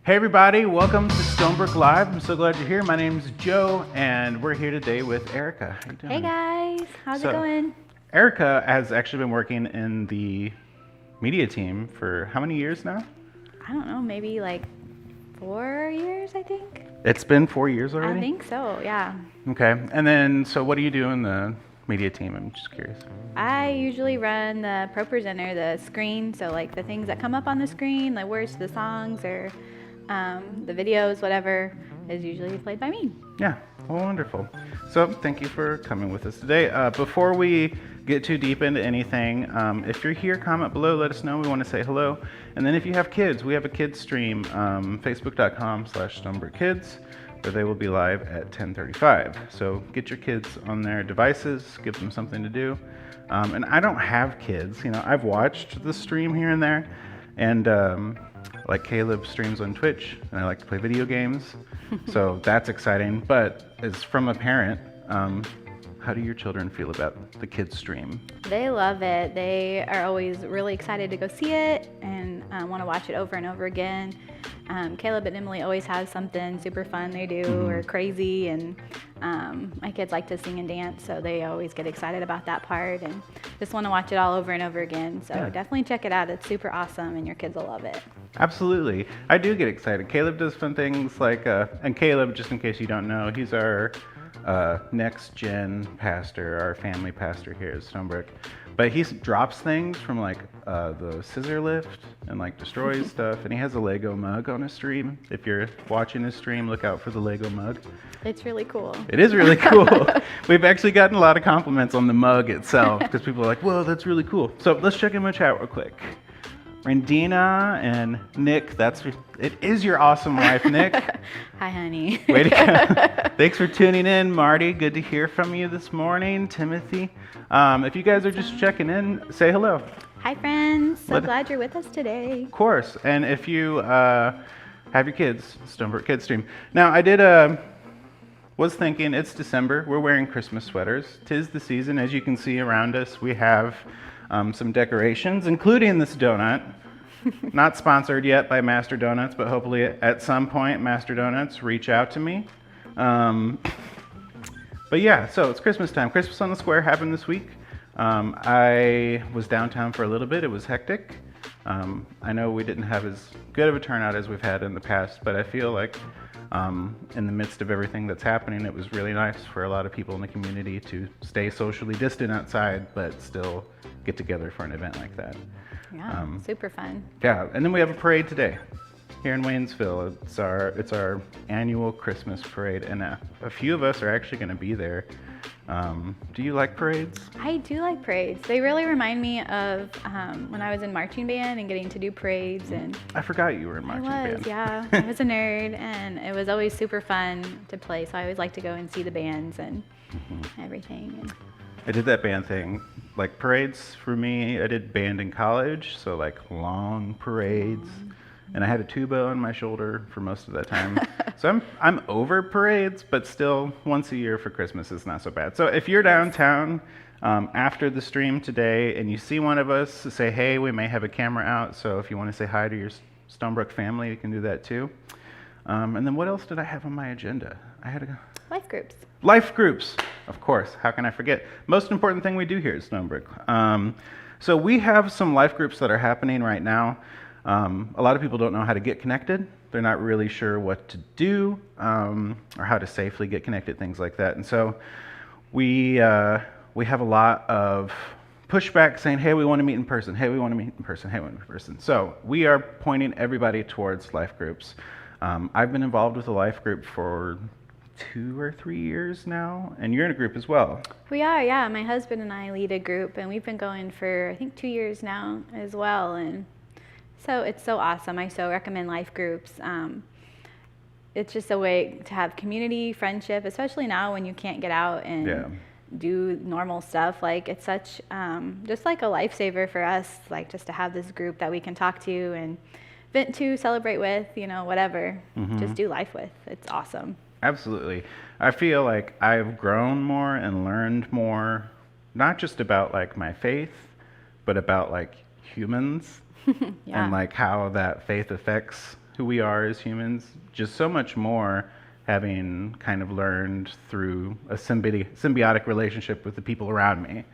Hey everybody, welcome to Stonebrooke.Live. I'm so glad you're here. My name's Joe, and we're here today with Erica. How you doing? Hey guys, how's it going? Erica has actually been working in the media team for how many years now? I don't know, maybe like 4 years, I think. It's been 4 years already? I think so, yeah. Okay, and then, so what do you do in the media team? I'm just curious. I usually run the Pro Presenter, the screen, so like the things that come up on the screen, the words to the songs or the videos, whatever, is usually played by me. Yeah, well, wonderful. So thank you for coming with us today. Before we get too deep into anything, if you're here, comment below, let us know. We want to say hello. And then if you have kids, we have a kids stream, facebook.com/StonebrookeKids, where they will be live at 10:35. So get your kids on their devices, give them something to do. And I don't have kids, you know, I've watched the stream here and there, and like Caleb streams on Twitch, and I like to play video games, so that's exciting. But as from a parent, how do your children feel about the kids stream? They love it. They are always really excited to go see it and want to watch it over and over again. Caleb and Emily always have something super fun they do or crazy, and my kids like to sing and dance, so they always get excited about that part and just want to watch it all over and over again. So definitely check it out. It's super awesome, and your kids will love it. Absolutely. I do get excited. Caleb does fun things like, and Caleb, just in case you don't know, he's our next gen pastor, our family pastor here at Stonebrooke. But he drops things from like the scissor lift and like destroys stuff, and he has a Lego mug on his stream. If you're watching his stream, look out for the Lego mug. It's really cool. It is really cool. We've actually gotten a lot of compliments on the mug itself because people are like, whoa, that's really cool. So let's check in my chat real quick. Randina and Nick, it is your awesome wife, Nick. Hi, honey. Way to go. Thanks for tuning in, Marty. Good to hear from you this morning. Timothy. If you guys are just checking in, say hello. Hi, friends. So glad you're with us today. Of course. And if you have your kids, Stonebrooke Kids Stream. Now, I was thinking, it's December. We're wearing Christmas sweaters. 'Tis the season. As you can see around us, we have some decorations, including this donut. Not sponsored yet by Master Donuts, but hopefully at some point Master Donuts reach out to me. But yeah, so it's Christmas time. Christmas on the Square happened this week. I was downtown for a little bit. It was hectic. I know we didn't have as good of a turnout as we've had in the past, but I feel like in the midst of everything that's happening, it was really nice for a lot of people in the community to stay socially distant outside, but still get together for an event like that. Yeah, super fun. Yeah, and then we have a parade today here in Waynesville. It's our annual Christmas parade, and a few of us are actually going to be there. Do you like parades? I do like parades. They really remind me of when I was in marching band and getting to do parades. And I forgot you were in marching band. yeah. I was a nerd, and it was always super fun to play. So I always like to go and see the bands and everything. And I did that band thing. Like parades for me, I did band in college, so like long parades. And I had a tuba on my shoulder for most of that time. So I'm over parades, but still once a year for Christmas is not so bad. So if you're downtown after the stream today and you see one of us, say, hey, we may have a camera out. So if you want to say hi to your Stonebrook family, you can do that too. And then what else did I have on my agenda? I had a life groups. Life groups, of course. How can I forget? Most important thing we do here at Stonebrooke. So we have some life groups that are happening right now. A lot of people don't know how to get connected. They're not really sure what to do or how to safely get connected, things like that. And so we have a lot of pushback saying, hey, we want to meet in person. Hey, we want to meet in person. Hey, we want to meet in person. So we are pointing everybody towards life groups. I've been involved with a life group for 2 or 3 years now, and you're in a group as well. We are, yeah. My husband and I lead a group, and we've been going for, I think, 2 years now as well. And so it's so awesome. I so recommend life groups. It's just a way to have community, friendship, especially now when you can't get out and do normal stuff. Like it's such just like a lifesaver for us, like just to have this group that we can talk to and vent to, celebrate with, whatever. Just do life with. It's awesome. Absolutely. I feel like I've grown more and learned more, not just about like my faith, but about like humans and like how that faith affects who we are as humans. Just so much more having kind of learned through a symbiotic relationship with the people around me.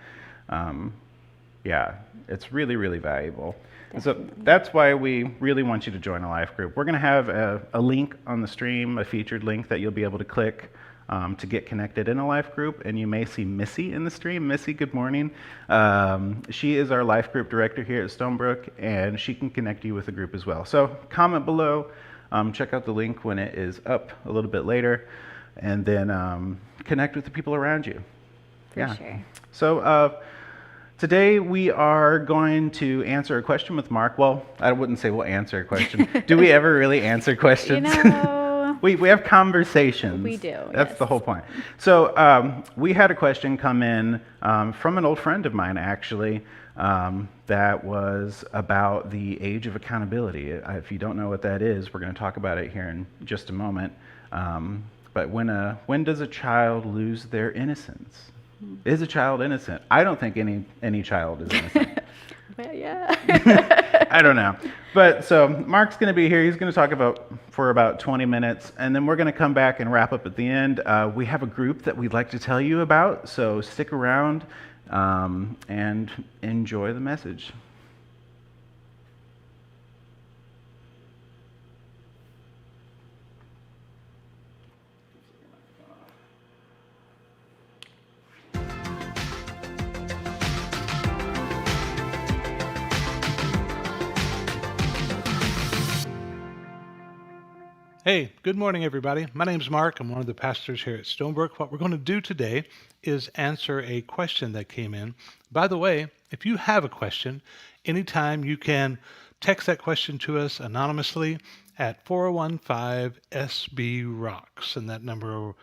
It's really, really valuable. And so that's why we really want you to join a life group. We're going to have a link on the stream, a featured link that you'll be able to click to get connected in a life group. And you may see Missy in the stream. Missy, good morning. She is our life group director here at Stonebrook, and she can connect you with the group as well. So comment below, check out the link when it is up a little bit later, and then connect with the people around you. For sure. So today we are going to answer a question with Mark. Well, I wouldn't say we'll answer a question. Do we ever really answer questions? We have conversations. We do. That's the whole point. So we had a question come in from an old friend of mine, actually, that was about the age of accountability. If you don't know what that is, we're going to talk about it here in just a moment. But when does a child lose their innocence? Is a child innocent? I don't think any child is innocent. Well, yeah. I don't know. But so Mark's going to be here. He's going to talk for about 20 minutes, and then we're going to come back and wrap up at the end. We have a group that we'd like to tell you about, so stick around and enjoy the message. Hey, good morning, everybody. My name's Mark. I'm one of the pastors here at Stonebrook. What we're going to do today is answer a question that came in. By the way, if you have a question, anytime you can text that question to us anonymously at 415-SB-ROCKS, and that number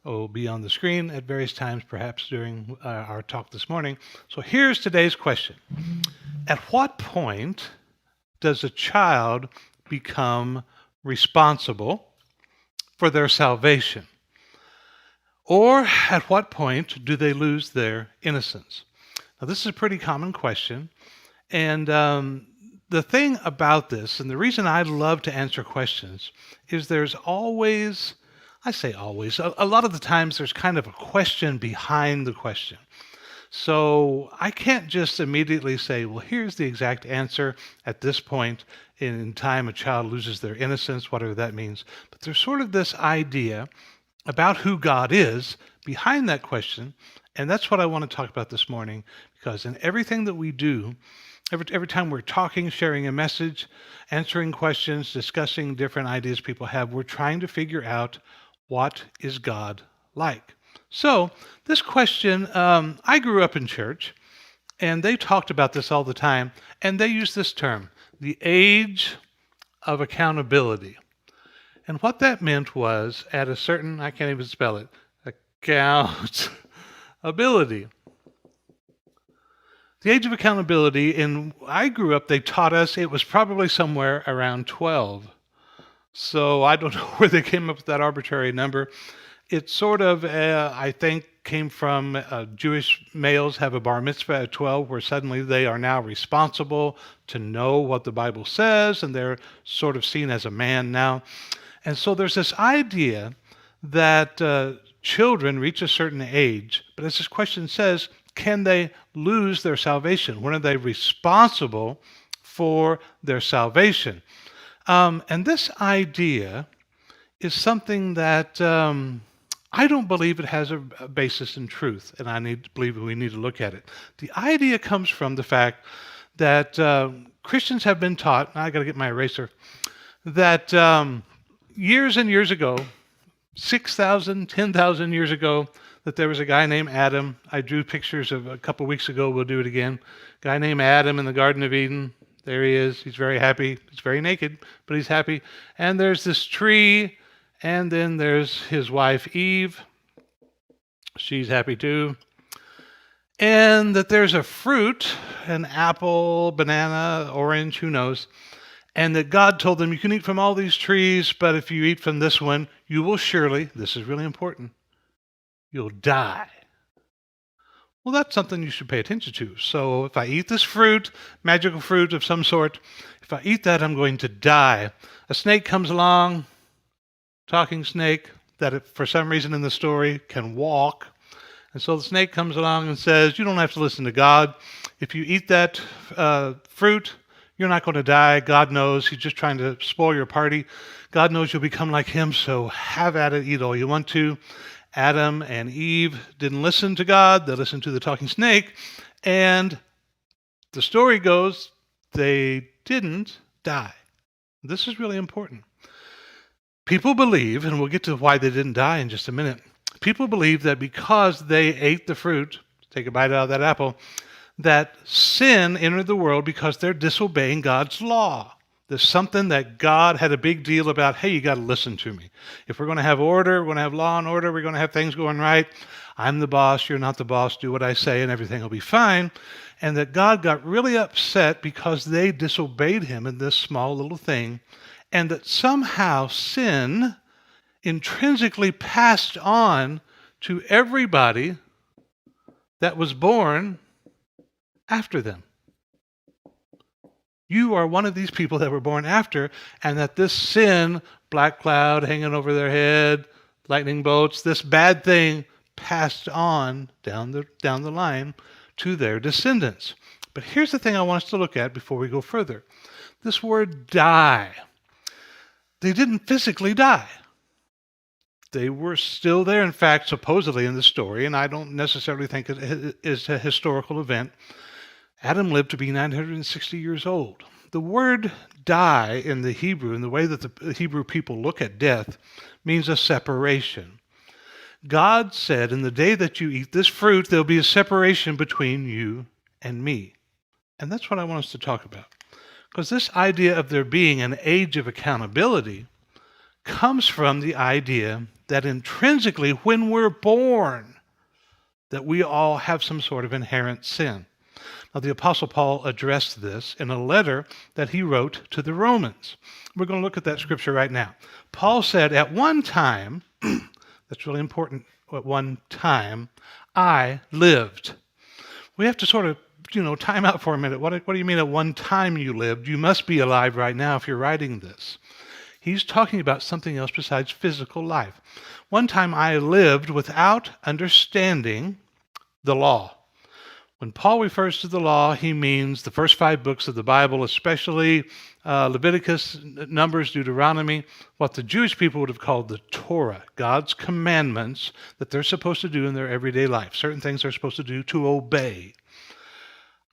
will be on the screen at various times, perhaps during our talk this morning. So here's today's question. At what point does a child become responsible for their salvation? Or at what point do they lose their innocence? Now, this is a pretty common question. And the thing about this, and the reason I love to answer questions, is there's always, I say always, a lot of the times there's kind of a question behind the question. So I can't just immediately say, well, here's the exact answer at this point in time a child loses their innocence, whatever that means. But there's sort of this idea about who God is behind that question, and that's what I want to talk about this morning, because in everything that we do, Every time we're talking, sharing a message, answering questions, discussing different ideas people have, we're trying to figure out, what is God like? So this question, I grew up in church, and they talked about this all the time, and they use this term, the age of accountability. And what that meant was, at a certain, I can't even spell it, accountability. The age of accountability, in I grew up, they taught us it was probably somewhere around 12. So I don't know where they came up with that arbitrary number. It sort of, I think, came from Jewish males have a bar mitzvah at 12, where suddenly they are now responsible to know what the Bible says, and they're sort of seen as a man now. And so there's this idea that children reach a certain age, but as this question says, can they lose their salvation? When are they responsible for their salvation? And this idea is something that I don't believe it has a basis in truth, and I believe we need to look at it. The idea comes from the fact that Christians have been taught, I got to get my eraser, that years and years ago, 6,000, 10,000 years ago, that there was a guy named Adam. I drew pictures of a couple weeks ago. We'll do it again. Guy named Adam in the Garden of Eden. There he is. He's very happy. He's very naked, but he's happy. And there's this tree, and then there's his wife Eve. She's happy too. And that there's a fruit, an apple, banana, orange, who knows, and that God told them, you can eat from all these trees, but if you eat from this one, you will surely, this is really important, you'll die. Well, that's something you should pay attention to. So if I eat this fruit, magical fruit of some sort, if I eat that, I'm going to die. A snake comes along, talking snake, that for some reason in the story can walk. And so the snake comes along and says, you don't have to listen to God. If you eat that fruit, you're not going to die. God knows. He's just trying to spoil your party. God knows you'll become like him, so have at it. Eat all you want to. Adam and Eve didn't listen to God. They listened to the talking snake. And the story goes, they didn't die. This is really important. People believe, and we'll get to why they didn't die in just a minute. People believe that because they ate the fruit, take a bite out of that apple, that sin entered the world because they're disobeying God's law. There's something that God had a big deal about. Hey, you got to listen to me. If we're going to have order, we're going to have law and order, we're going to have things going right. I'm the boss, you're not the boss, do what I say and everything will be fine. And that God got really upset because they disobeyed him in this small little thing, and that somehow sin intrinsically passed on to everybody that was born after them. You are one of these people that were born after, and that this sin, black cloud hanging over their head, lightning bolts, this bad thing passed on down the line to their descendants. But here's the thing I want us to look at before we go further. This word die. They didn't physically die. They were still there, in fact, supposedly in the story, and I don't necessarily think it is a historical event. Adam lived to be 960 years old. The word die in the Hebrew, in the way that the Hebrew people look at death, means a separation. God said, in the day that you eat this fruit, there'll be a separation between you and me. And that's what I want us to talk about. Because this idea of there being an age of accountability comes from the idea that intrinsically, when we're born, that we all have some sort of inherent sin. Now, the Apostle Paul addressed this in a letter that he wrote to the Romans. We're going to look at that scripture right now. Paul said, at one time, that's really important, at one time, I lived. We have to sort of, time out for a minute. What do you mean at one time you lived? You must be alive right now if you're writing this. He's talking about something else besides physical life. One time I lived without understanding the law. When Paul refers to the law, he means the first 5 books of the Bible, especially Leviticus, Numbers, Deuteronomy, what the Jewish people would have called the Torah, God's commandments that they're supposed to do in their everyday life, certain things they're supposed to do to obey.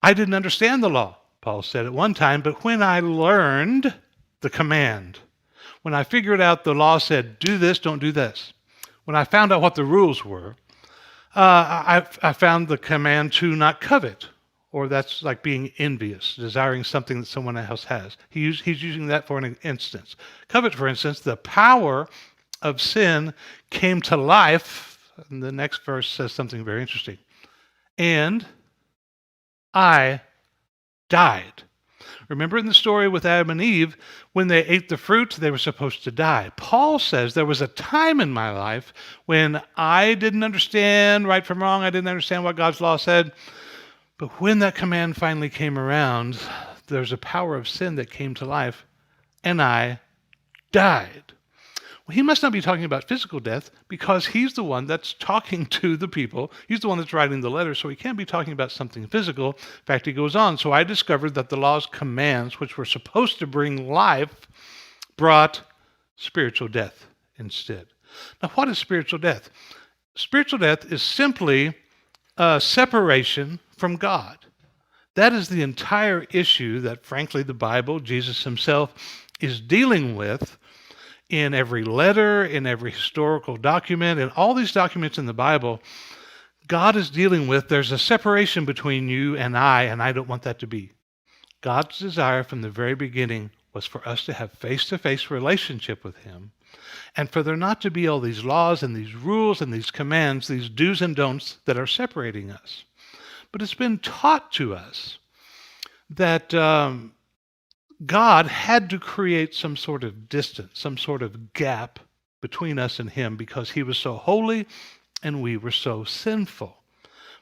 I didn't understand the law. Paul said at one time, but when I learned the command, when I figured out the law said, do this, don't do this, when I found out what the rules were, I found the command to not covet, or that's like being envious, desiring something that someone else has. He's using that for an instance. Covet, for instance, the power of sin came to life, and the next verse says something very interesting. And I died. Remember in the story with Adam and Eve, when they ate the fruit, they were supposed to die. Paul says there was a time in my life when I didn't understand right from wrong. I didn't understand what God's law said. But when that command finally came around, there's a power of sin that came to life, and I died. Well, he must not be talking about physical death because he's the one that's talking to the people. He's the one that's writing the letter, so he can't be talking about something physical. In fact, he goes on. So I discovered that the law's commands, which were supposed to bring life, brought spiritual death instead. Now, what is spiritual death? Spiritual death is simply a separation from God. That is the entire issue that, frankly, the Bible, Jesus himself, is dealing with in every letter, in every historical document, in all these documents in the Bible. God is dealing with, there's a separation between you and I don't want that to be. God's desire from the very beginning was for us to have face-to-face relationship with him, and for there not to be all these laws and these rules and these commands, these do's and don'ts that are separating us. But it's been taught to us that God had to create some sort of distance, some sort of gap between us and him because he was so holy and we were so sinful.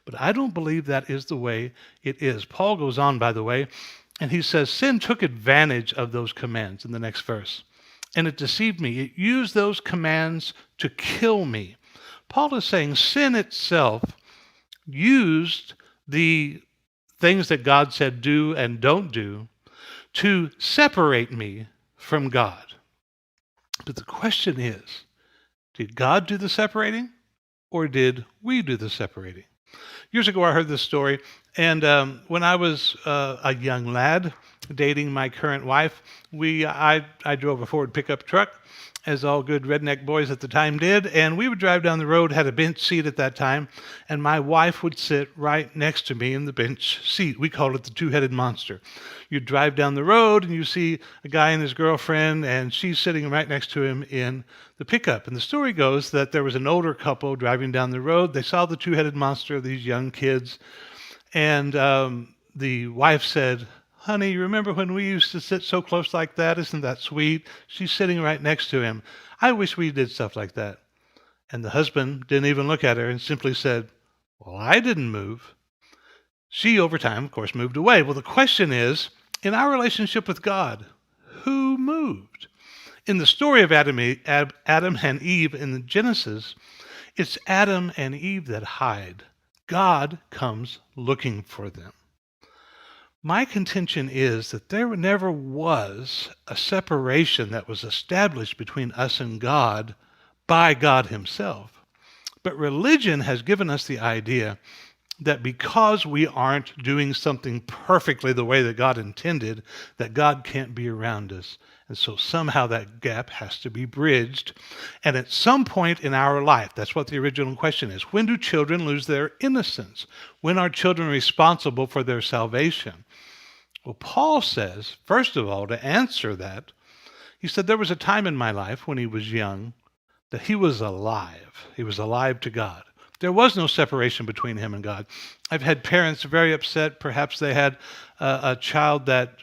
But I don't believe that is the way it is. Paul goes on, by the way, and he says, sin took advantage of those commands in the next verse, and it deceived me. It used those commands to kill me. Paul is saying sin itself used the things that God said do and don't do to separate me from God. But the question is, did God do the separating or did we do the separating? Years ago, I heard this story, and when I was a young lad dating my current wife, I drove a Ford pickup truck, as all good redneck boys at the time did, and we would drive down the road, had a bench seat at that time, and my wife would sit right next to me in the bench seat. We called it the two-headed monster. You drive down the road, and you see a guy and his girlfriend, and she's sitting right next to him in the pickup. And the story goes that there was an older couple driving down the road. They saw the two-headed monster, these young kids, and the wife said, "Honey, you remember when we used to sit so close like that? Isn't that sweet?" She's sitting right next to him. "I wish we did stuff like that." And the husband didn't even look at her and simply said, "Well, I didn't move." She, over time, of course, moved away. Well, the question is, in our relationship with God, who moved? In the story of Adam and Eve in the Genesis, it's Adam and Eve that hide. God comes looking for them. My contention is that there never was a separation that was established between us and God by God himself. But religion has given us the idea that because we aren't doing something perfectly the way that God intended, that God can't be around us. And so somehow that gap has to be bridged. And at some point in our life, that's what the original question is. When do children lose their innocence? When are children responsible for their salvation? Well, Paul says, first of all, to answer that, he said there was a time in my life when he was young that he was alive. He was alive to God. There was no separation between him and God. I've had parents very upset. Perhaps they had a child that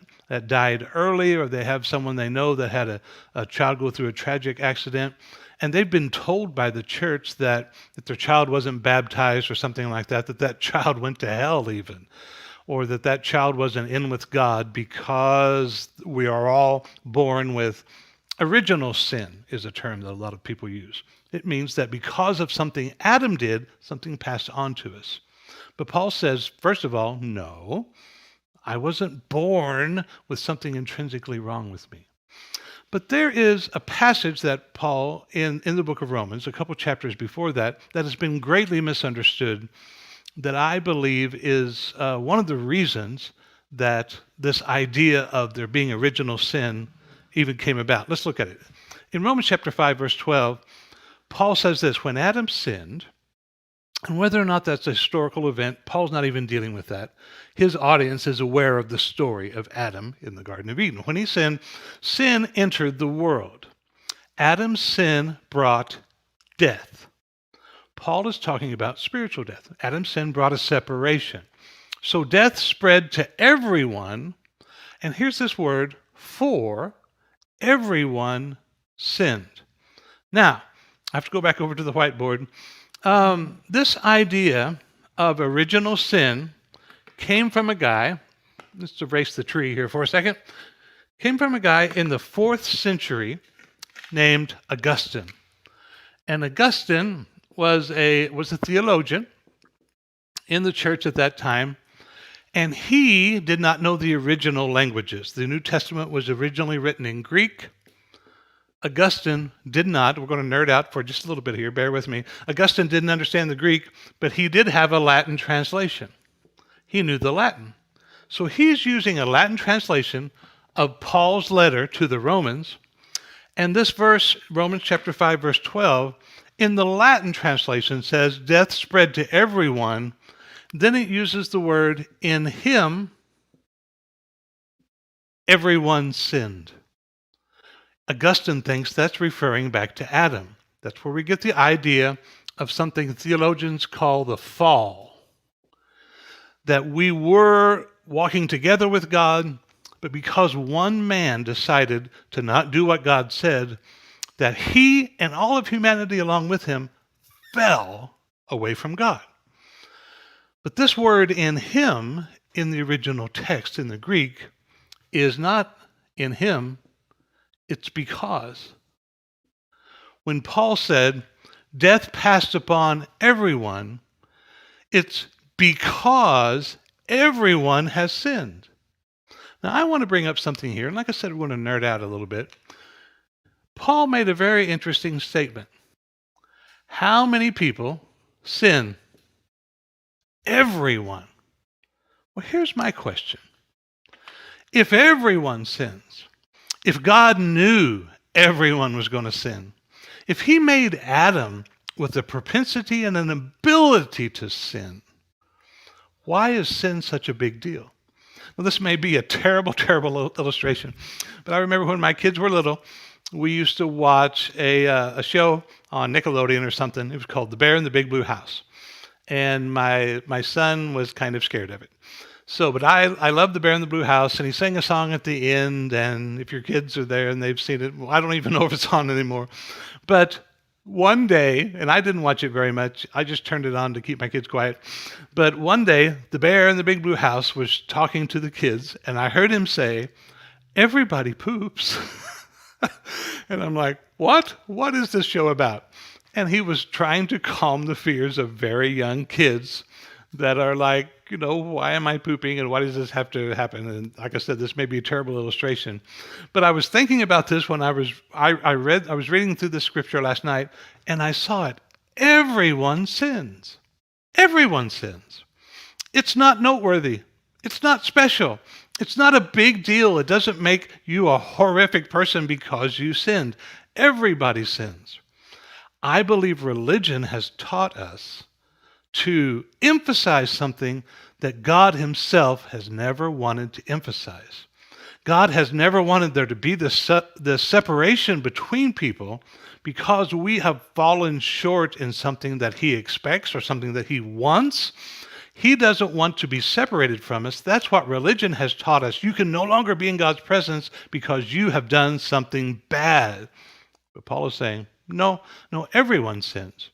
died early, or they have someone they know that had a child go through a tragic accident, and they've been told by the church that if their child wasn't baptized or something like that, that child went to hell even, or that child wasn't in with God because we are all born with original sin is a term that a lot of people use. It means that because of something Adam did, something passed on to us. But Paul says, first of all, no, I wasn't born with something intrinsically wrong with me. But there is a passage that Paul, in the book of Romans, a couple chapters before that has been greatly misunderstood, that I believe is one of the reasons that this idea of there being original sin even came about. Let's look at it. In Romans chapter 5, verse 12, Paul says this: when Adam sinned, and whether or not that's a historical event, Paul's not even dealing with that. His audience is aware of the story of Adam in the Garden of Eden. When he sinned, sin entered the world. Adam's sin brought death. Paul is talking about spiritual death. Adam's sin brought a separation. So death spread to everyone, and here's this word, for everyone sinned. Now, I have to go back over to the whiteboard. This idea of original sin came from a guy, let's erase the tree here for a second, came from a guy in the 4th century named Augustine. And Augustine was a theologian in the church at that time, and he did not know the original languages. The New Testament was originally written in Greek. Augustine did not, we're going to nerd out for just a little bit here, bear with me. Augustine didn't understand the Greek, but he did have a Latin translation. He knew the Latin. So he's using a Latin translation of Paul's letter to the Romans. And this verse, Romans chapter 5, verse 12, in the Latin translation says, death spread to everyone. Then it uses the word, in him, everyone sinned. Augustine thinks that's referring back to Adam. That's where we get the idea of something theologians call the fall. That we were walking together with God, but because one man decided to not do what God said, that he and all of humanity along with him fell away from God. But this word in him, in the original text in the Greek, is not in him, it's because. When Paul said, death passed upon everyone, it's because everyone has sinned. Now, I want to bring up something here, and like I said, we're going to nerd out a little bit. Paul made a very interesting statement. How many people sin? Everyone. Well, here's my question. If everyone sins, if God knew everyone was going to sin, if he made Adam with a propensity and an ability to sin, why is sin such a big deal? Well, this may be a terrible, terrible illustration, but I remember when my kids were little, we used to watch a show on Nickelodeon or something. It was called The Bear in the Big Blue House. And my son was kind of scared of it. But I love The Bear in the Blue House, and he sang a song at the end, and if your kids are there and they've seen it, well, I don't even know if it's on anymore. But one day, and I didn't watch it very much, I just turned it on to keep my kids quiet, but one day, the bear in the big blue house was talking to the kids, and I heard him say, everybody poops. And I'm like, what? What is this show about? And he was trying to calm the fears of very young kids that are like, why am I pooping and why does this have to happen? And like I said, this may be a terrible illustration. But I was thinking about this when I was reading through the scripture last night, and I saw it. Everyone sins. Everyone sins. It's not noteworthy. It's not special. It's not a big deal. It doesn't make you a horrific person because you sinned. Everybody sins. I believe religion has taught us to emphasize something that God himself has never wanted to emphasize. God has never wanted there to be the separation between people because we have fallen short in something that he expects or something that he wants. He doesn't want to be separated from us. That's what religion has taught us. You can no longer be in God's presence because you have done something bad. But Paul is saying, no, everyone sins.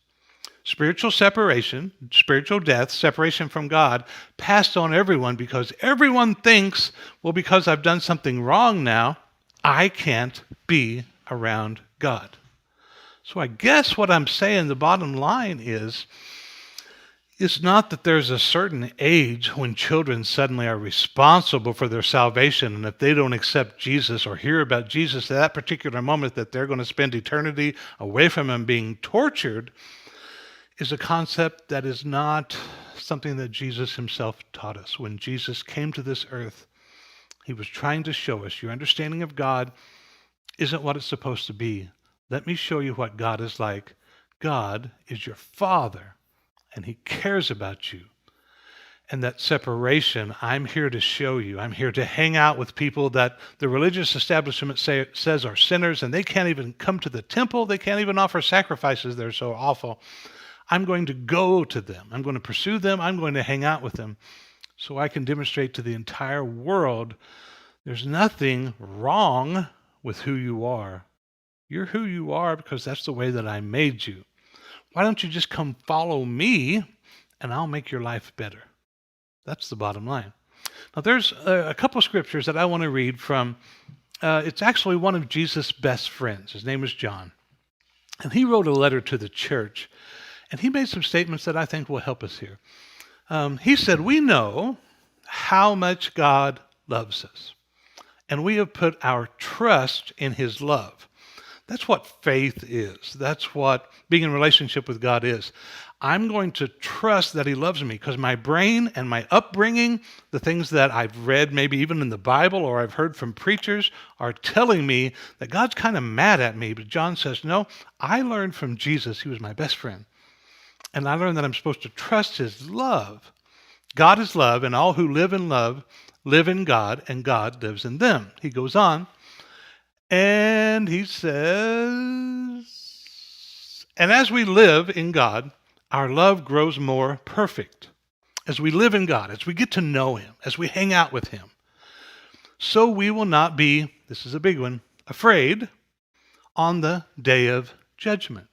Spiritual separation, spiritual death, separation from God, passed on everyone because everyone thinks, well, because I've done something wrong now, I can't be around God. So I guess what I'm saying, the bottom line is, it's not that there's a certain age when children suddenly are responsible for their salvation, and if they don't accept Jesus or hear about Jesus at that particular moment, that they're going to spend eternity away from him being tortured, is a concept that is not something that Jesus himself taught us. When Jesus came to this earth, He was trying to show us your understanding of God isn't what it's supposed to be. Let me show you what God is like. God is your Father, and He cares about you. And that separation, I'm here to show you. I'm here to hang out with people that the religious establishment says are sinners, and they can't even come to the temple. They can't even offer sacrifices. They're so awful. I'm going to go to them. I'm going to pursue them. I'm going to hang out with them so I can demonstrate to the entire world there's nothing wrong with who you are. You're who you are because that's the way that I made you. Why don't you just come follow me, and I'll make your life better? That's the bottom line. Now, there's a couple scriptures that I want to read from. It's actually one of Jesus' best friends. His name is John. And he wrote a letter to the church. And he made some statements that I think will help us here. He said, we know how much God loves us. And we have put our trust in His love. That's what faith is. That's what being in relationship with God is. I'm going to trust that He loves me because my brain and my upbringing, the things that I've read maybe even in the Bible or I've heard from preachers are telling me that God's kind of mad at me. But John says, no, I learned from Jesus. He was my best friend. And I learned that I'm supposed to trust His love. God is love, and all who live in love live in God, and God lives in them. He goes on, and he says, and as we live in God, our love grows more perfect. As we live in God, as we get to know Him, as we hang out with Him, so we will not be, this is a big one, afraid on the day of judgment.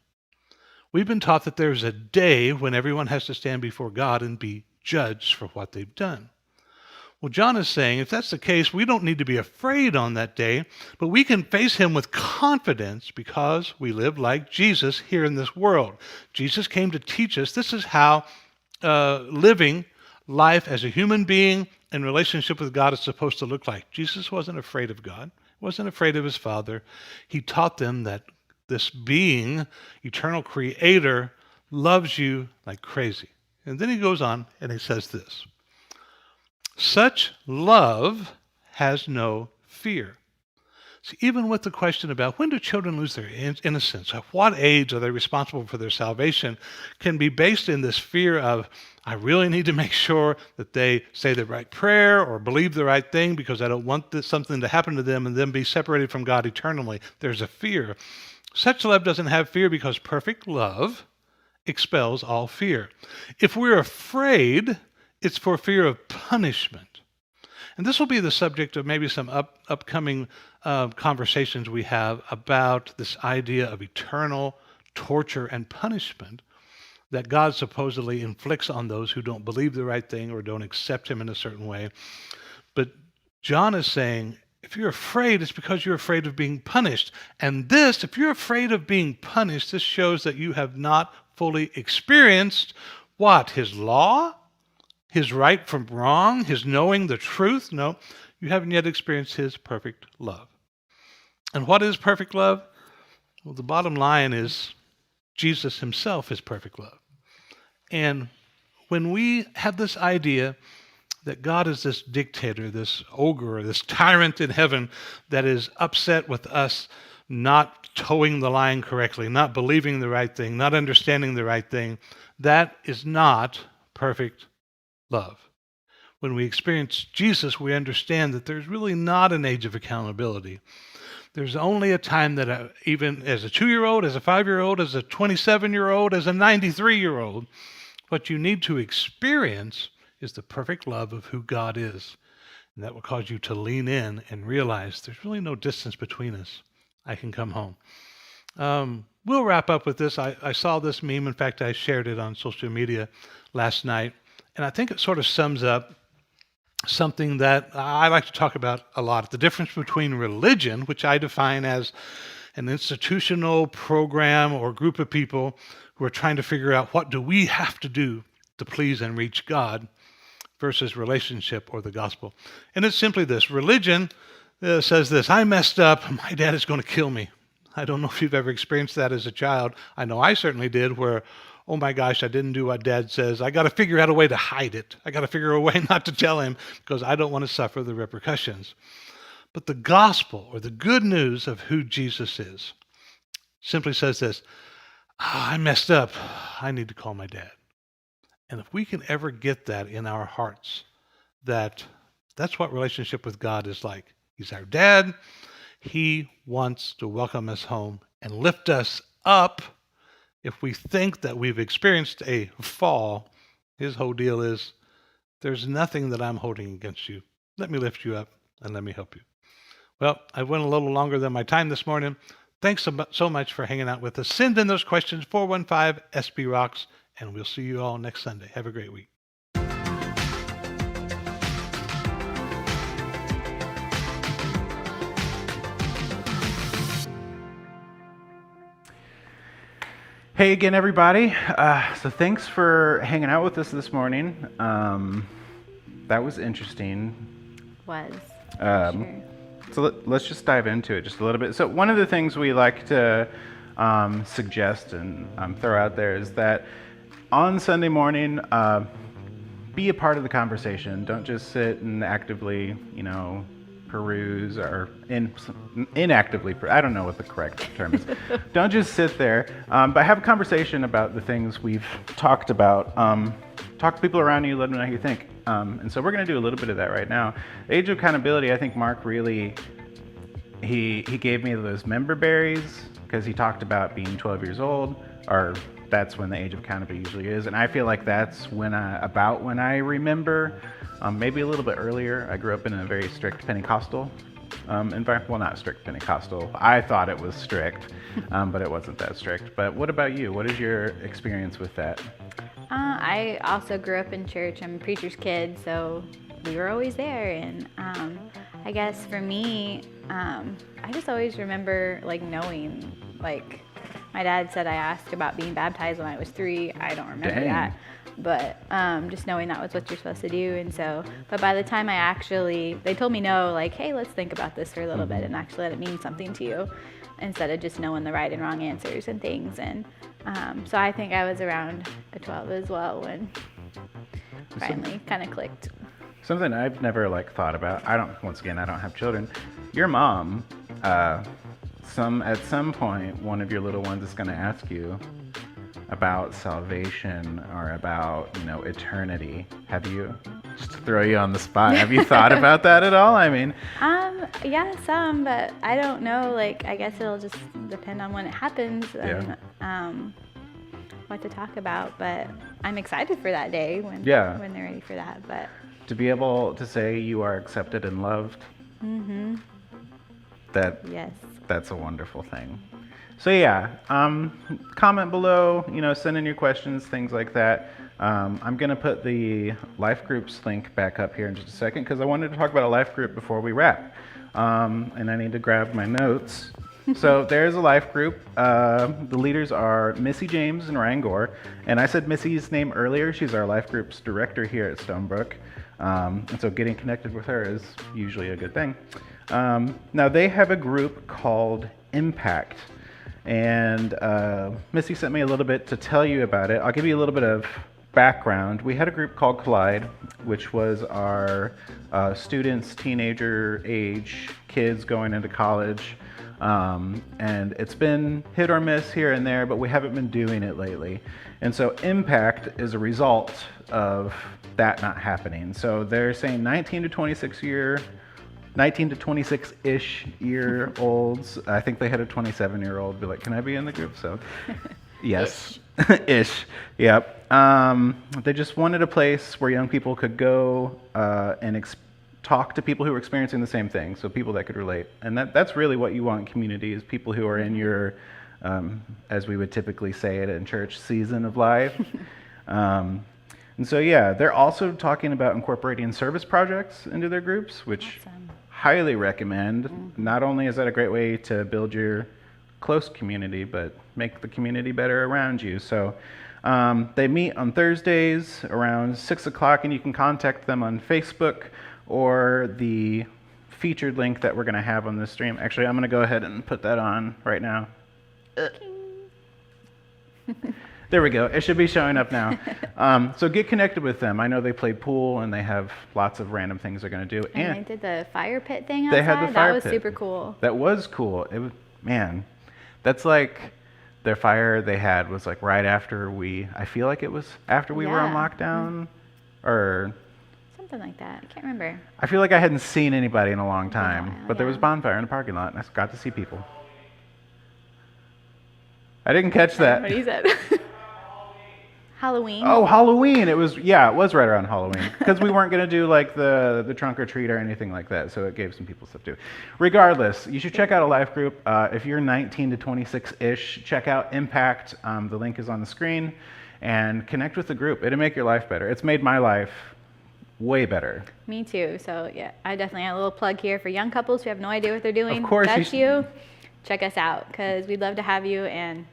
We've been taught that there's a day when everyone has to stand before God and be judged for what they've done. Well, John is saying if that's the case, we don't need to be afraid on that day, but we can face Him with confidence because we live like Jesus here in this world. Jesus came to teach us this is how living life as a human being in relationship with God is supposed to look like. Jesus wasn't afraid of God, wasn't afraid of His Father. He taught them that this being, eternal creator, loves you like crazy. And then he goes on and he says this. Such love has no fear. See, even with the question about when do children lose their innocence, at what age are they responsible for their salvation, can be based in this fear of, I really need to make sure that they say the right prayer or believe the right thing because I don't want something to happen to them and then be separated from God eternally. There's a fear. Such love doesn't have fear because perfect love expels all fear. If we're afraid, it's for fear of punishment. And this will be the subject of maybe some upcoming conversations we have about this idea of eternal torture and punishment that God supposedly inflicts on those who don't believe the right thing or don't accept Him in a certain way. But John is saying, if you're afraid, it's because you're afraid of being punished. And this, if you're afraid of being punished, this shows that you have not fully experienced what? His law? His right from wrong? His knowing the truth? No, you haven't yet experienced His perfect love. And what is perfect love? Well, the bottom line is Jesus Himself is perfect love. And when we have this idea that God is this dictator, this ogre, this tyrant in heaven that is upset with us not towing the line correctly, not believing the right thing, not understanding the right thing, that is not perfect love. When we experience Jesus, we understand that there's really not an age of accountability. There's only a time that even as a 2-year-old, as a 5-year-old, as a 27-year-old, as a 93-year-old, what you need to experience is the perfect love of who God is. And that will cause you to lean in and realize there's really no distance between us. I can come home. We'll wrap up with this. I saw this meme. In fact, I shared it on social media last night. And I think it sort of sums up something that I like to talk about a lot. The difference between religion, which I define as an institutional program or group of people who are trying to figure out what do we have to do to please and reach God, versus relationship or the gospel. And it's simply this. Religion says this, I messed up, my dad is going to kill me. I don't know if you've ever experienced that as a child. I know I certainly did, where oh my gosh, I didn't do what Dad says. I got to figure out a way to hide it. I got to figure a way not to tell him because I don't want to suffer the repercussions. But the gospel, or the good news of who Jesus is, simply says this: I messed up. I need to call my dad. And if we can ever get that in our hearts, that's what relationship with God is like. He's our dad. He wants to welcome us home and lift us up. If we think that we've experienced a fall, his whole deal is, there's nothing that I'm holding against you. Let me lift you up and let me help you. Well, I went a little longer than my time this morning. Thanks so much for hanging out with us. Send in those questions, 415 SB Rocks, and we'll see you all next Sunday. Have a great week. Hey again, everybody. So thanks for hanging out with us this morning. That was interesting. Was. Sure. So let's just dive into it just a little bit. So one of the things we like to suggest and throw out there is that on Sunday morning, be a part of the conversation. Don't just sit and actively, peruse or inactively. I don't know what the correct term is. Don't just sit there, but have a conversation about the things we've talked about. Talk to people around you, let them know how you think. And so we're going to do a little bit of that right now. Age of accountability, I think Mark really, he gave me those member berries because he talked about being 12 years old, or that's when the age of accountability usually is. And I feel like that's when I remember, maybe a little bit earlier. I grew up in a very strict Pentecostal environment. Well, not strict Pentecostal. I thought it was strict, but it wasn't that strict. But what about you? What is your experience with that? I also grew up in church. I'm a preacher's kid, so we were always there. And I guess for me, I just always remember knowing, my dad said I asked about being baptized when I was 3. I don't remember that, but just knowing that was what you're supposed to do. And so, but by the time they told me no, hey, let's think about this for a little bit and actually let it mean something to you, instead of just knowing the right and wrong answers and things. And so I think I was around 12 as well when finally kind of clicked. Something I've never thought about. I don't have children. Your mom, at some point, one of your little ones is going to ask you about salvation or about, eternity. Have you, just to throw you on the spot, have you thought about that at all? I mean, yeah, some, but I don't know. I guess it'll just depend on when it happens and what to talk about. But I'm excited for that day when they're ready for that. But to be able to say you are accepted and loved, that's a wonderful thing. So comment below, send in your questions, things like that. I'm going to put the life groups link back up here in just a second because I wanted to talk about a life group before we wrap. And I need to grab my notes. So there's a life group. The leaders are Missy James and Ryan Gore. And I said Missy's name earlier. She's our life group's director here at Stonebrooke. And so getting connected with her is usually a good thing. Now they have a group called Impact. And Missy sent me a little bit to tell you about it. I'll give you a little bit of background. We had a group called Collide, which was our students, teenager age kids going into college. And it's been hit or miss here and there, but we haven't been doing it lately. And so Impact is a result of that not happening. So they're saying 19 to 26-ish year olds. I think they had a 27-year-old be like, can I be in the group? So yes, ish. Yep. They just wanted a place where young people could go and talk to people who are experiencing the same thing, so people that could relate. And that's really what you want in community, is people who are in your, as we would typically say it in church, season of life. And so they're also talking about incorporating service projects into their groups, which highly recommend. Not only is that a great way to build your close community, but make the community better around you. So they meet on Thursdays around 6 o'clock, and you can contact them on Facebook or the featured link that we're going to have on this stream. Actually, I'm going to go ahead and put that on right now. There we go. It should be showing up now. So get connected with them. I know they play pool and they have lots of random things they're going to do. And they did the fire pit thing outside. They had the fire That was pit. super cool. That was cool. It was, man, that's like their fire they had was like right after I feel like it was after we were on Yeah. lockdown, or Something like that. I can't remember. I feel like I hadn't seen anybody in a long time, while, but there was yeah. bonfire in the parking lot and I got to see people. I didn't catch that. What he said. Halloween. Oh, Halloween. It was right around Halloween because we weren't going to do like the trunk or treat or anything like that. So it gave some people stuff to do. Regardless, you should check out a life group. If you're 19 to 26-ish, check out Impact. The link is on the screen and connect with the group. It'll make your life better. It's made my life way better. Me too. So yeah, I definitely have a little plug here for young couples who have no idea what they're doing. Of course, That's you. Check us out because we'd love to have you, and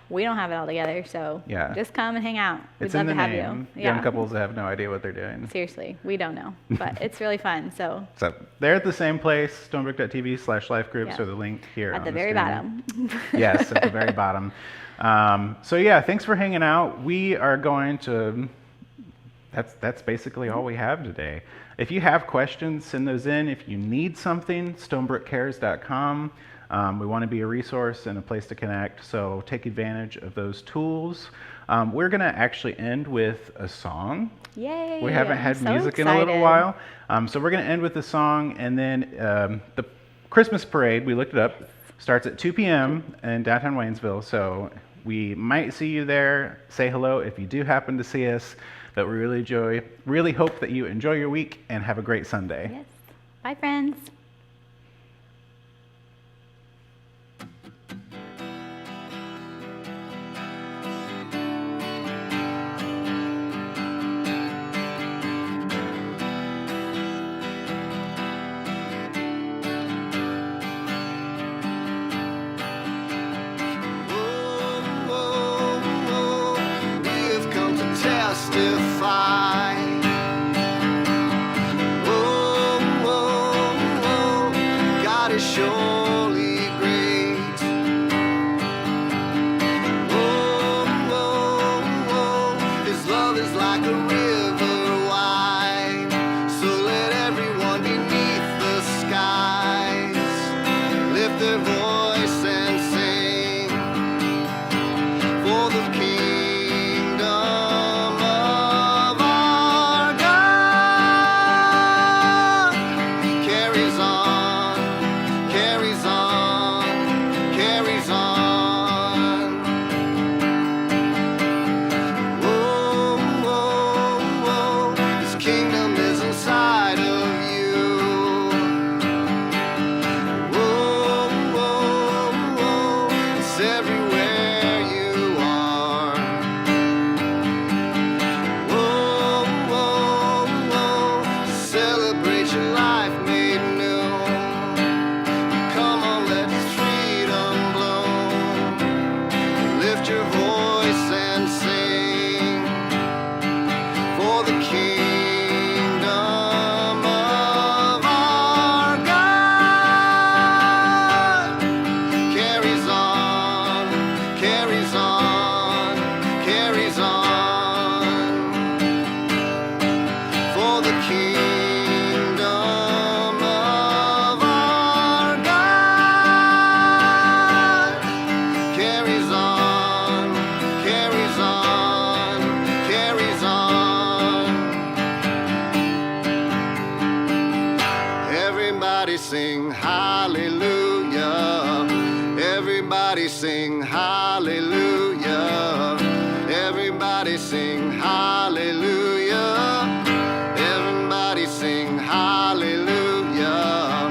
we don't have it all together. So Yeah. just come and hang out. We'd It's love in the to have name. you. Young couples that have no idea what they're doing. Seriously, we don't know, but it's really fun. So So they're at the same place, Stonebrooke.TV/life groups, Yeah. or the link here at on the very screen. bottom. Yes, at the very bottom. So yeah, thanks for hanging out. We are going to, that's basically all we have today. If you have questions, send those in. If you need something, stonebrookcares.com. We want to be a resource and a place to connect, so take advantage of those tools. We're going to actually end with a song. Yay! We haven't had I'm so music in a little excited. while. So we're going to end with the song, and then the Christmas parade, we looked it up, starts at 2 p.m. in downtown Waynesville. So we might see you there. Say hello if you do happen to see us. But we really hope that you enjoy your week and have a great Sunday. Yes. Bye, friends. We have come to testify. God is surely great. His love is like a river wide. So let everyone beneath the skies lift their voice and sing. For the kingdom of our God carries on, carries on, carries on. His kingdom is inside of you. It's everywhere you are. Celebrate your life made new. Come on, let this freedom bloom. Lift your voice and sing. For the kingdom of our God carries on, carries on, carries on. For the kingdom of our God carries on, carries on, carries on. Everybody sing hallelujah. Everybody sing hallelujah. Everybody sing hallelujah. Everybody sing hallelujah.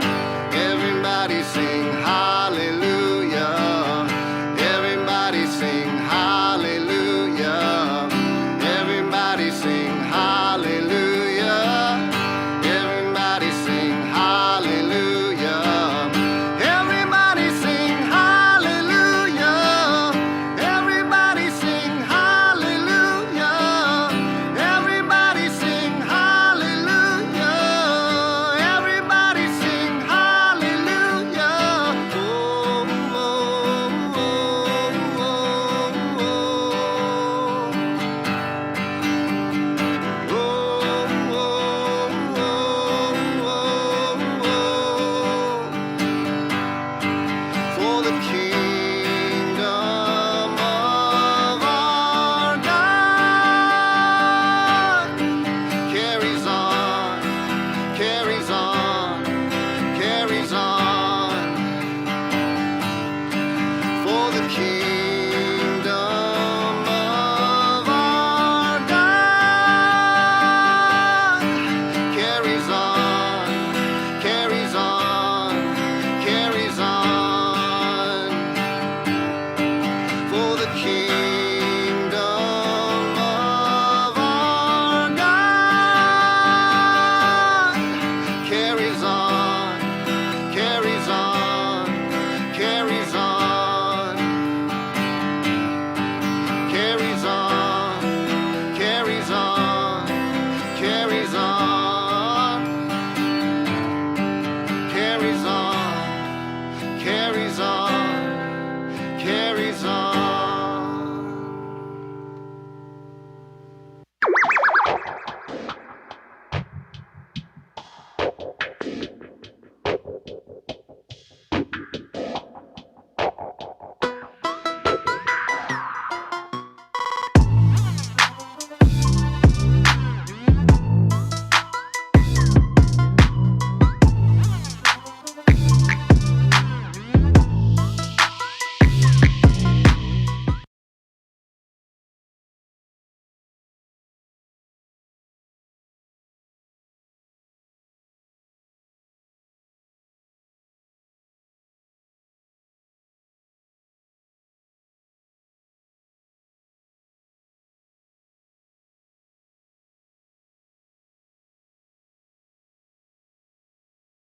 Everybody sing hallelujah. Everybody sing hallelujah. Everybody sing hallelujah. Everybody sing hallelujah. Everybody sing hallelujah. Everybody sing hallelujah. carries on.